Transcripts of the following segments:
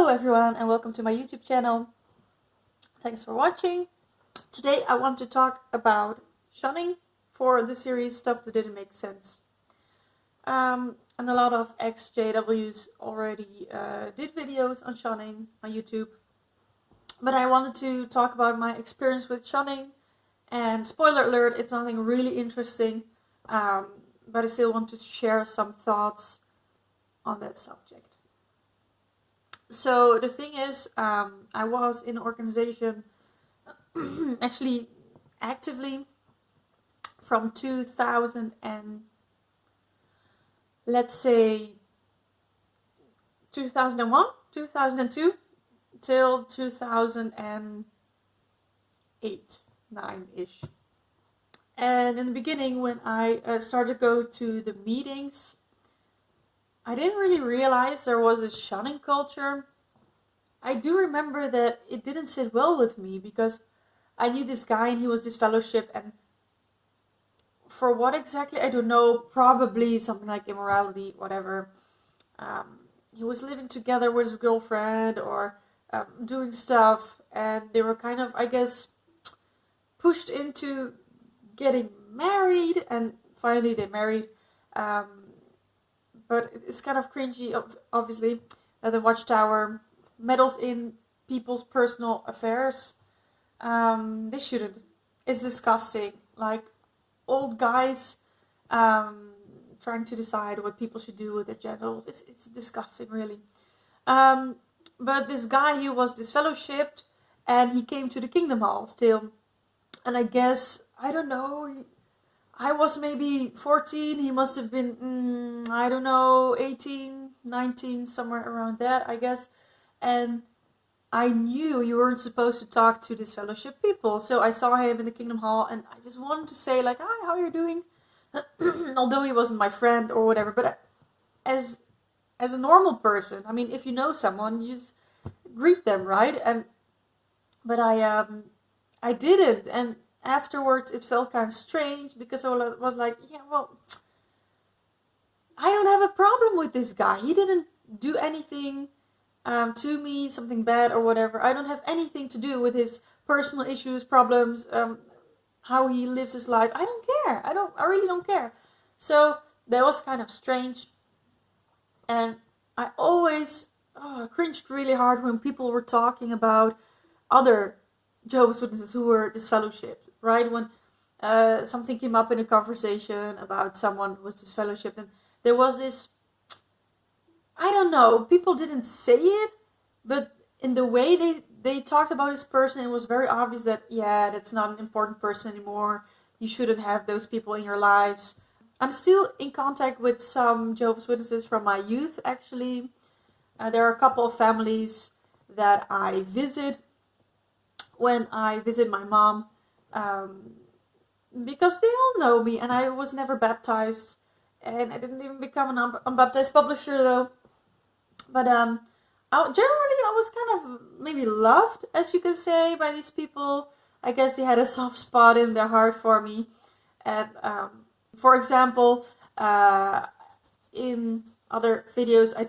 Hello everyone and welcome to my YouTube channel. Thanks for watching. Today I want to talk about shunning for the series Stuff That Didn't Make Sense. And a lot of ex-JWs already did videos on shunning on YouTube. But I wanted to talk about my experience with shunning. And spoiler alert, it's nothing really interesting. But I still want to share some thoughts on that subject. So the thing is, I was in an organization actually actively from 2000 and let's say 2001, 2002 till 2008, 9-ish. And in the beginning, when I started to go to the meetings, I didn't really realize there was a shunning culture. I do remember that it didn't sit well with me because I knew this guy and he was disfellowship, and for what exactly, I don't know, probably something like immorality, whatever. He was living together with his girlfriend or doing stuff, and they were kind of, I guess, pushed into getting married, and finally they married. But it's kind of cringy, obviously, that the Watchtower meddles in people's personal affairs. They shouldn't. It's disgusting. Like, old guys trying to decide what people should do with their genitals. It's disgusting, really. But this guy, he was disfellowshipped, and he came to the Kingdom Hall still. And I guess, I don't know, I was maybe 14, he must have been, I don't know, 18, 19, somewhere around that, I guess. And I knew you weren't supposed to talk to disfellowship people. So I saw him in the Kingdom Hall, and I just wanted to say, like, hi, how are you doing? Although he wasn't my friend or whatever, but as a normal person, I mean, if you know someone, you just greet them, right? But I didn't, and afterwards it felt kind of strange because I was like, yeah, well, I don't have a problem with this guy. He didn't do anything to me, something bad or whatever. I don't have anything to do with his personal issues, problems, how he lives his life. I don't care. I really don't care. So that was kind of strange. And I always cringed really hard when people were talking about other Jehovah's Witnesses who were disfellowshipped. Right, when something came up in a conversation about someone who was disfellowshipped, and there was this, I don't know, people didn't say it, but in the way they talked about this person, it was very obvious that, yeah, that's not an important person anymore. You shouldn't have those people in your lives. I'm still in contact with some Jehovah's Witnesses from my youth, actually. There are a couple of families that I visit when I visit my mom. Because they all know me, and I was never baptized, and I didn't even become an unbaptized publisher though. But generally I was kind of maybe loved, as you can say, by these people. I guess they had a soft spot in their heart for me. And for example, in other videos I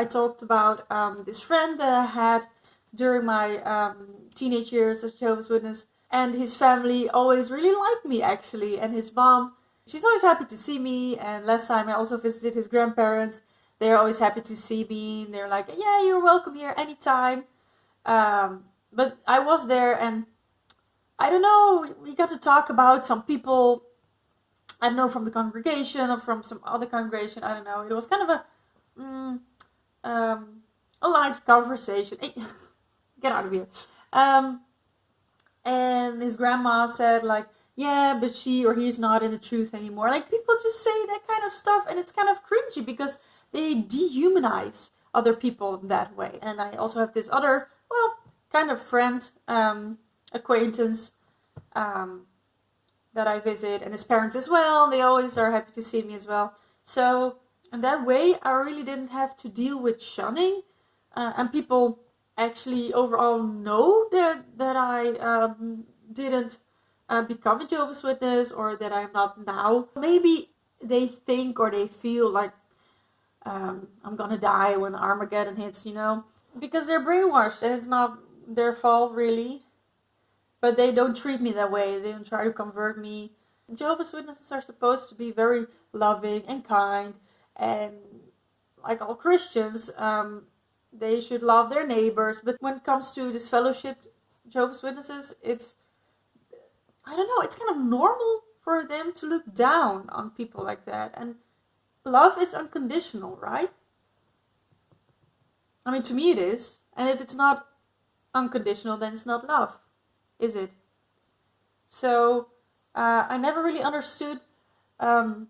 talked about this friend that I had during my teenage years as Jehovah's Witness. And his family always really liked me, actually. And his mom, she's always happy to see me. And last time I also visited his grandparents. They're always happy to see me. And they're like, yeah, you're welcome here anytime. But I was there, and I don't know, we got to talk about some people, I don't know, from the congregation or from some other congregation. I don't know. It was kind of a light conversation. Hey, get out of here. And his grandma said, like, yeah, but she or he's not in the truth anymore. Like, people just say that kind of stuff, and it's kind of cringy because they dehumanize other people in that way. And I also have this other, well, kind of friend, acquaintance, that I visit, and his parents as well. They always are happy to see me as well. So, in that way, I really didn't have to deal with shunning, and people actually overall know that I didn't become a Jehovah's Witness, or that I'm not now. Maybe they think or they feel like I'm gonna die when Armageddon hits, you know. because they're brainwashed and it's not their fault really. But they don't treat me that way. They don't try to convert me. Jehovah's Witnesses are supposed to be very loving and kind, and like all Christians, they should love their neighbors. But when it comes to this fellowship, Jehovah's Witnesses, I don't know, it's kind of normal for them to look down on people like that. And love is unconditional, right? I mean, to me it is. And if it's not unconditional, then it's not love, is it? So I never really understood the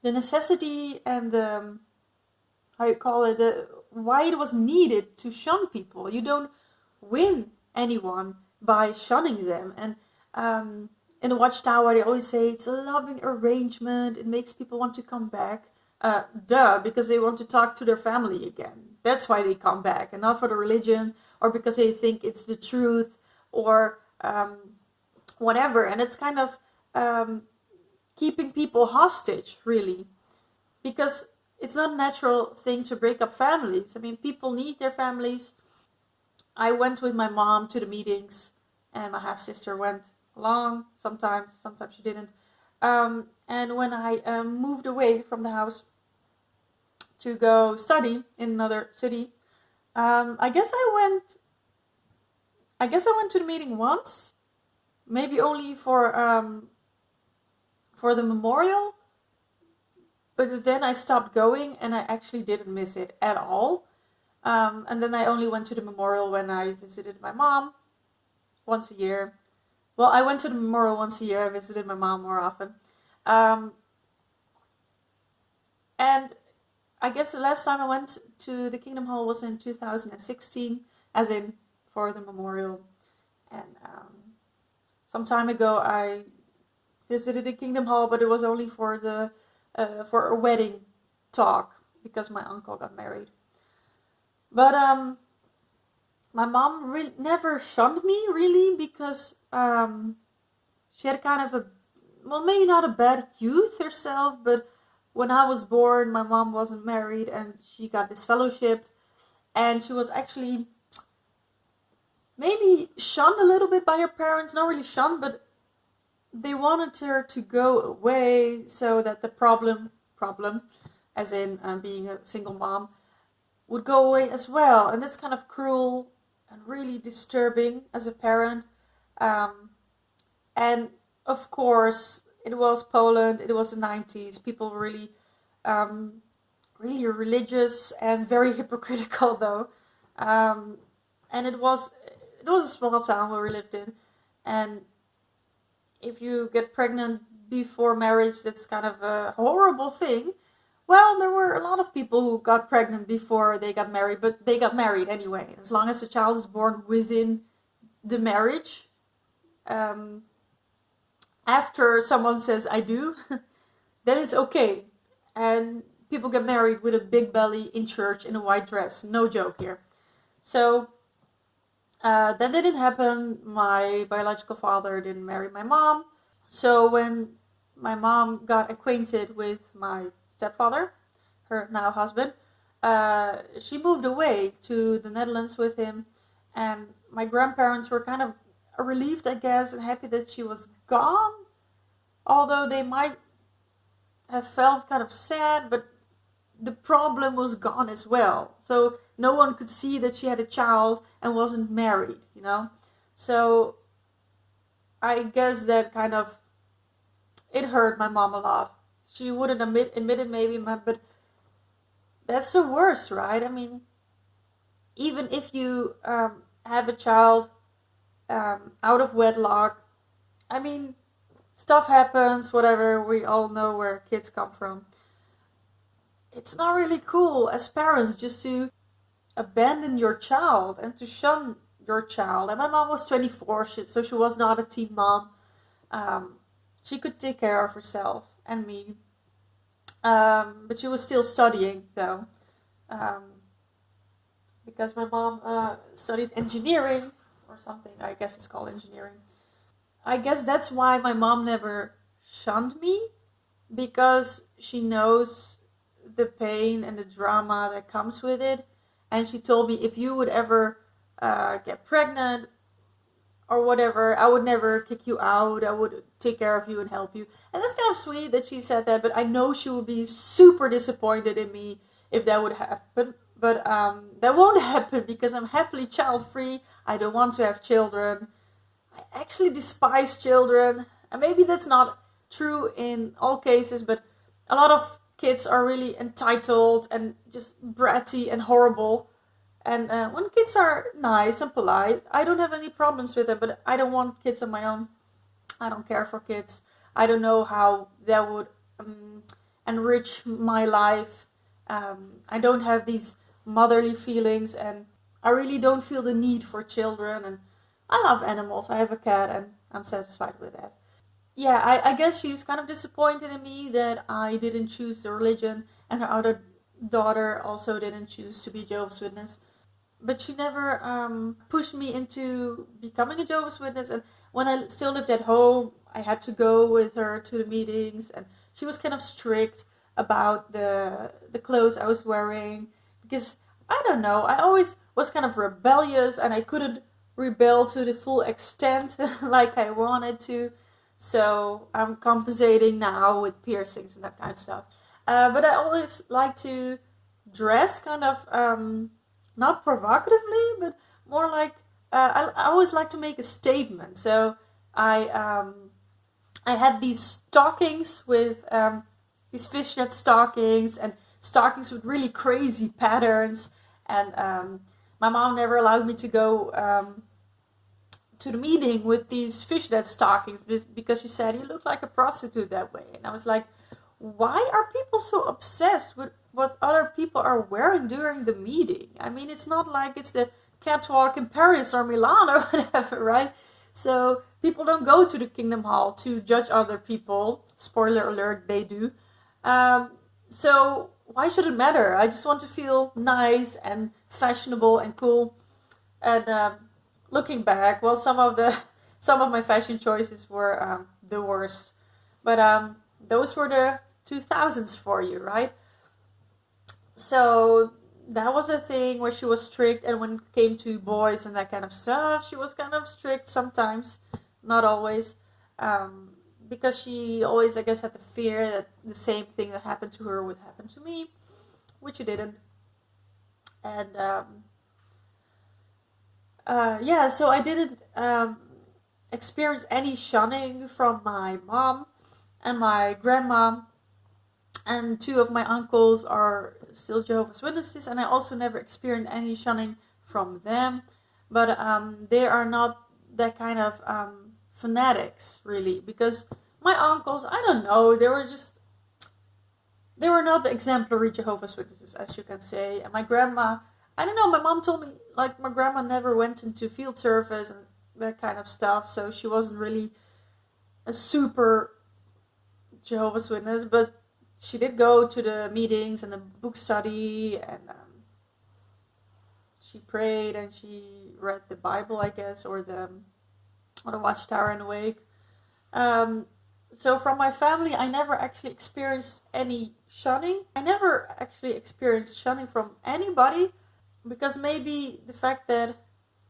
necessity and the, how you call it, why it was needed to shun people. You don't win anyone by shunning them. And in the Watchtower, they always say it's a loving arrangement. It makes people want to come back. Because they want to talk to their family again. That's why they come back, and not for the religion, or because they think it's the truth, or whatever. And it's kind of keeping people hostage, really, because it's not a natural thing to break up families. I mean, people need their families. I went with my mom to the meetings, and my half-sister went along sometimes she didn't. And when I moved away from the house to go study in another city, I guess I went to the meeting once, maybe only for the memorial, but then I stopped going, and I actually didn't miss it at all. And then I only went to the memorial when I visited my mom once a year. Well, I went to the memorial once a year. I visited my mom more often. And I guess the last time I went to the Kingdom Hall was in 2016, as in for the memorial. And some time ago I visited the Kingdom Hall, but it was only for for a wedding talk, because my uncle got married. But my mom never shunned me, really, because she had kind of maybe not a bad youth herself, but when I was born, my mom wasn't married, and she got disfellowshipped, and she was actually maybe shunned a little bit by her parents. Not really shunned, but they wanted her to go away so that the problem, as in being a single mom, would go away as well. And that's kind of cruel and really disturbing as a parent. And of course, it was Poland, it was the 90s, people were really, really religious and very hypocritical though. And it was a small town where we lived in, and if you get pregnant before marriage, that's kind of a horrible thing. Well, there were a lot of people who got pregnant before they got married, but they got married anyway. As long as the child is born within the marriage, after someone says I do, then it's okay. And people get married with a big belly in church in a white dress. No joke here. So that didn't happen. My biological father didn't marry my mom. So when my mom got acquainted with my stepfather, her now husband, she moved away to the Netherlands with him. And my grandparents were kind of relieved, I guess, and happy that she was gone. Although they might have felt kind of sad, but the problem was gone as well. So no one could see that she had a child and wasn't married, you know. So I guess that kind of, it hurt my mom a lot. She wouldn't admit it maybe, but that's the worst, right? I mean, even if you have a child out of wedlock, I mean, stuff happens, whatever, we all know where kids come from. It's not really cool as parents just to abandon your child and to shun your child. And my mom was 24, so she was not a teen mom. She could take care of herself and me. But she was still studying, though. Because my mom studied engineering or something. I guess it's called engineering. I guess that's why my mom never shunned me, because she knows the pain and the drama that comes with it. and she told me if you would ever get pregnant or whatever, I would never kick you out. I would take care of you and help you. And that's kind of sweet that she said that, but I know she would be super disappointed in me if that would happen. But that won't happen because I'm happily child-free. I don't want to have children. I actually despise children. And maybe that's not true in all cases, but a lot of kids are really entitled and just bratty and horrible. And when kids are nice and polite, I don't have any problems with them, but I don't want kids of my own. I don't care for kids. I don't know how that would enrich my life. I don't have these motherly feelings, and I really don't feel the need for children. And I love animals. I have a cat, and I'm satisfied with that. Yeah, I guess she's kind of disappointed in me that I didn't choose the religion, and her other daughter also didn't choose to be Jehovah's Witness. But she never pushed me into becoming a Jehovah's Witness. And when I still lived at home, I had to go with her to the meetings. And she was kind of strict about the clothes I was wearing. Because, I don't know, I always was kind of rebellious. And I couldn't rebel to the full extent like I wanted to. So I'm compensating now with piercings and that kind of stuff. But I always like to dress kind of... not provocatively, but more like I always like to make a statement. So I had these stockings with these fishnet stockings and stockings with really crazy patterns. And my mom never allowed me to go to the meeting with these fishnet stockings because she said you look like a prostitute that way. And I was like, why are people so obsessed with what other people are wearing during the meeting? I mean, it's not like it's the catwalk in Paris or Milan or whatever, right? So people don't go to the Kingdom Hall to judge other people. Spoiler alert, they do. So why should it matter? I just want to feel nice and fashionable and cool. And looking back, well, some of my fashion choices were the worst. But those were the 2000s for you, right? So that was a thing where she was strict, and when it came to boys and that kind of stuff, she was kind of strict sometimes, not always, because she always, I guess, had the fear that the same thing that happened to her would happen to me, which it didn't. And yeah, so I didn't experience any shunning from my mom and my grandma. And 2 of my uncles are still Jehovah's Witnesses, and I also never experienced any shunning from them. But they are not that kind of fanatics, really, because my uncles, I don't know, they were not the exemplary Jehovah's Witnesses, as you can say. And my grandma, I don't know, my mom told me, like, my grandma never went into field service and that kind of stuff, so she wasn't really a super Jehovah's Witness, but she did go to the meetings and the book study, and she prayed and she read the Bible, I guess, or the Watchtower and Awake. So from my family, I never actually experienced any shunning. I never actually experienced shunning from anybody, because maybe the fact that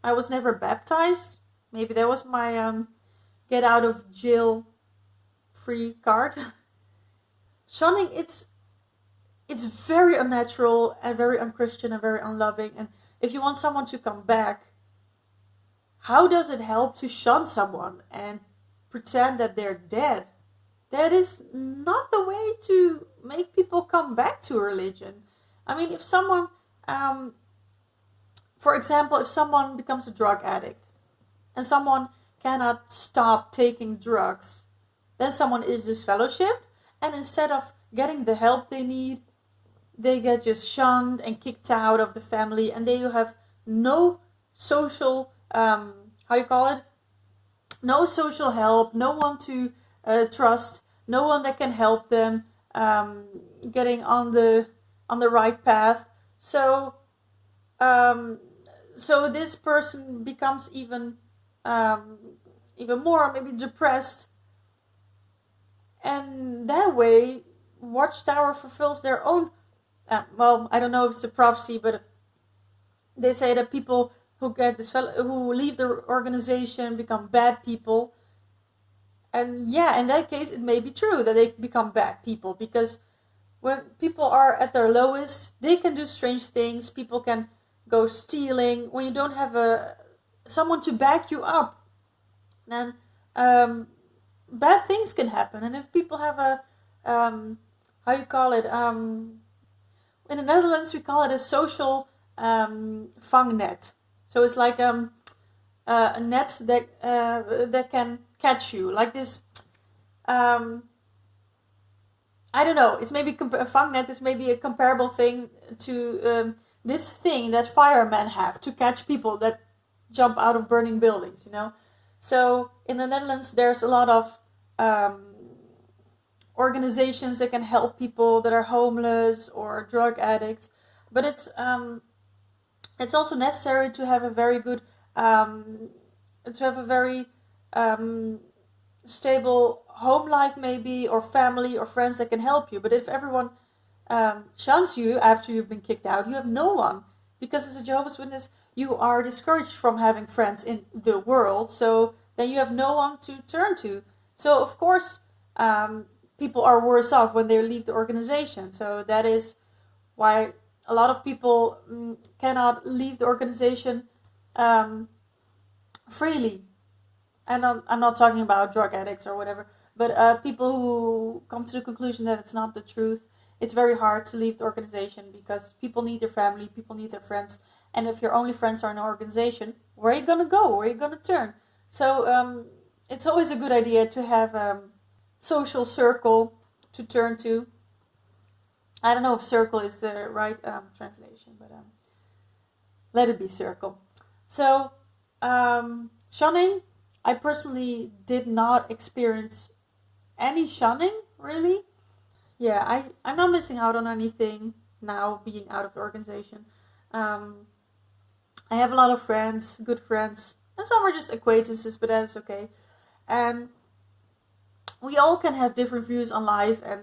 I was never baptized, maybe that was my get out of jail free card. Shunning, it's very unnatural and very unchristian and very unloving. And if you want someone to come back, how does it help to shun someone and pretend that they're dead? That is not the way to make people come back to religion. I mean, if someone, for example, if someone becomes a drug addict and someone cannot stop taking drugs, then someone is disfellowshipped. And instead of getting the help they need, they get just shunned and kicked out of the family, and they have no social, no social help, no one to trust, no one that can help them getting on the right path. So this person becomes even more maybe depressed. And that way, Watchtower fulfills their own, well, I don't know if it's a prophecy, but they say that people who get who leave the organization become bad people. And yeah, in that case, it may be true that they become bad people, because when people are at their lowest, they can do strange things. People can go stealing. When you don't have someone to back you up, then bad things can happen. And if people have how you call it? In the Netherlands, we call it a social vangnet. So it's like a net that can catch you, like this. I don't know. It's maybe a vangnet is maybe a comparable thing to this thing that firemen have to catch people that jump out of burning buildings. So in the Netherlands, there's a lot of organizations that can help people that are homeless or drug addicts, but it's also necessary to have a very good stable home life, maybe, or family or friends that can help you. But if everyone shuns you after you've been kicked out, you have no one, because as a Jehovah's Witness you are discouraged from having friends in the world, so then you have no one to turn to. So of course people are worse off when they leave the organization. So that is why a lot of people cannot leave the organization freely. And I'm not talking about drug addicts or whatever, but people who come to the conclusion that it's not the truth. It's very hard to leave the organization, because people need their family, people need their friends. And if your only friends are in an organization, where are you going to go? Where are you going to turn? So it's always a good idea to have a social circle to turn to. I don't know if circle is the right translation, but let it be circle. So shunning, I personally did not experience any shunning, really. Yeah, I'm not missing out on anything now being out of the organization. I have a lot of friends, good friends, and some are just acquaintances, but that is okay. And we all can have different views on life, and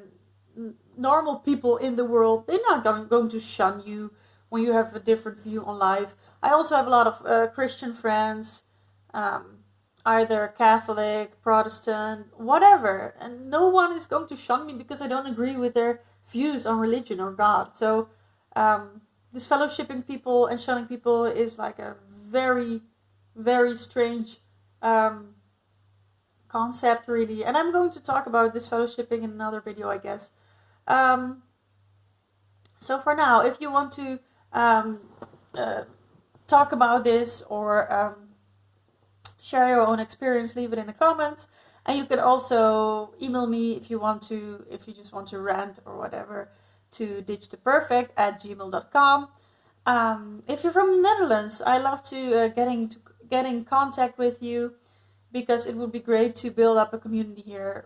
normal people in the world, they're not going to shun you when you have a different view on life. I also have a lot of Christian friends, either Catholic, Protestant, whatever, and no one is going to shun me because I don't agree with their views on religion or God. So this fellowshipping people and shunning people is like a very, very strange concept, really. And I'm going to talk about this fellowshipping in another video, I guess. So for now, if you want to talk about this or share your own experience, leave it in the comments. And you can also email me if you just want to rant or whatever, to ditchtheperfect@gmail.com. If you're from the Netherlands, I love to get in contact with you, because it would be great to build up a community here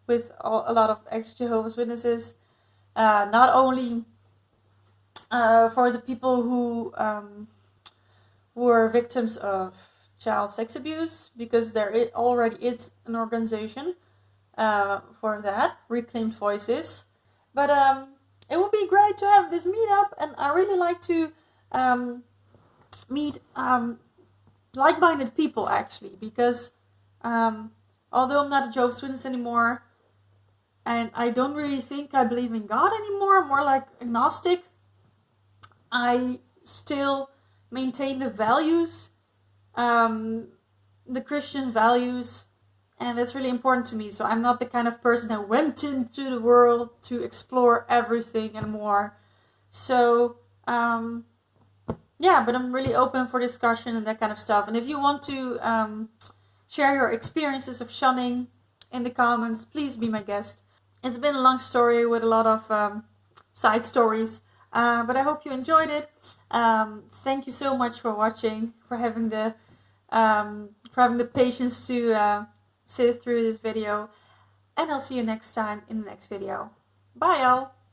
with a lot of ex-Jehovah's Witnesses, not only for the people who were victims of child sex abuse, because there already is an organization for that, Reclaimed Voices, but it would be great to have this meetup, and I really like to meet like-minded people, actually, because although I'm not a Jehovah's Witness anymore, and I don't really think I believe in God anymore, I'm more like agnostic, I still maintain the values, the Christian values, and that's really important to me. So I'm not the kind of person that went into the world to explore everything and more. So yeah, but I'm really open for discussion and that kind of stuff. And if you want to share your experiences of shunning in the comments, please be my guest. It's been a long story with a lot of side stories, but I hope you enjoyed it. Thank you so much for watching, for having the patience to sit through this video, and I'll see you next time in the next video. Bye, y'all!